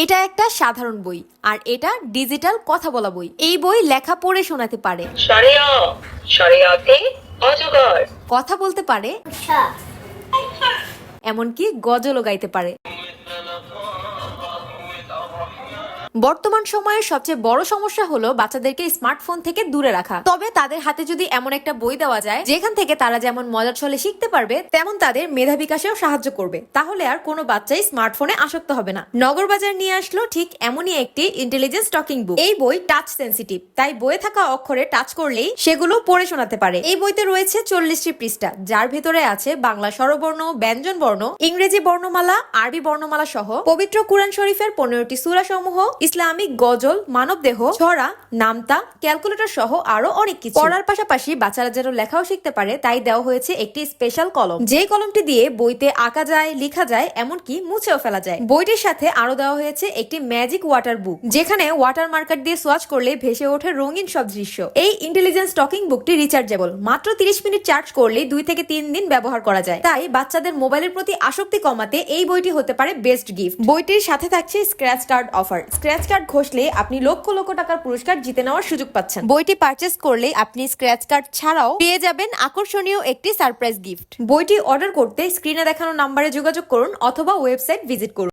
এটা একটা সাধারণ বই আর এটা ডিজিটাল কথা বলা বই। এই বই লেখা পড়ে শোনাতে পারে, সারিয়া সারিয়াতে অজগর কথা বলতে পারে, এমনকি গজলও গাইতে পারে। বর্তমান সময়ের সবচেয়ে বড় সমস্যা হলো বাচ্চাদেরকে স্মার্টফোন থেকে দূরে রাখা। তবে তাদের হাতে যদি এমন একটা বই দেওয়া যায় যেখান থেকে তারা যেমন মজার ছলে শিখতে পারবে, তেমন তাদের মেধা বিকাশেও সাহায্য করবে, তাহলে আর কোনো বাচ্চাই স্মার্টফোনে আসক্ত হবে না। নগরবাজার নিয়ে আসলো ঠিক এমনই একটি ইন্টেলিজেন্স টকিং বুক। এই বই টাচ সেন্সিটিভ, তাই বইয়ে থাকা অক্ষরে টাচ করলেই সেগুলো পড়ে শোনাতে পারে। এই বইতে রয়েছে 40টি পৃষ্ঠা, যার ভেতরে আছে বাংলা স্বরবর্ণ, ব্যঞ্জন বর্ণ, ইংরেজি বর্ণমালা, আরবি বর্ণমালা সহ পবিত্র কুরআন শরীফের 15টি সূরা সমূহ, ইসলামিক গজল, মানবদেহ, ছড়া, নামতা, ক্যালকুলেটর সহ আরো অনেক কিছু। পড়ার পাশাপাশি বাচ্চারা যেন লেখাও শিখতে পারে, তাই দেওয়া হয়েছে একটি স্পেশাল কলম, যে কলমটি দিয়ে বইতে আঁকা যায়, লেখা যায়, এমনকি মুছেও ফেলা যায়। বইটির সাথে আরো দেওয়া হয়েছে একটি ম্যাজিক ওয়াটার বুক, যেখানে ওয়াটার মার্কার দিয়ে সোয়াচ করলে ভেসে ওঠে রঙিন সব দৃশ্য। এই ইন্টেলিজেন্স টকিং বুকটি রিচার্জেবল, মাত্র 30 মিনিট চার্জ করলে 2 থেকে 3 দিন ব্যবহার করা যায়। তাই বাচ্চাদের মোবাইলের প্রতি আসক্তি কমাতে এই বইটি হতে পারে বেস্ট গিফট। বইটির সাথে থাকছে scratch card offer. Scratch card ঘষলে আপনি লক্ষ লক্ষ টাকার পুরস্কার জিতে নেওয়ার সুযোগ পাচ্ছেন। বইটি পারচেস করলে আপনি স্ক্র্যাচ কার্ড ছাড়াও পেয়ে যাবেন আকর্ষণীয় একটি সারপ্রাইজ গিফট। বইটি অর্ডার করতে স্ক্রিনে দেখানো নাম্বারে যোগাযোগ করুন অথবা ওয়েবসাইট ভিজিট করুন।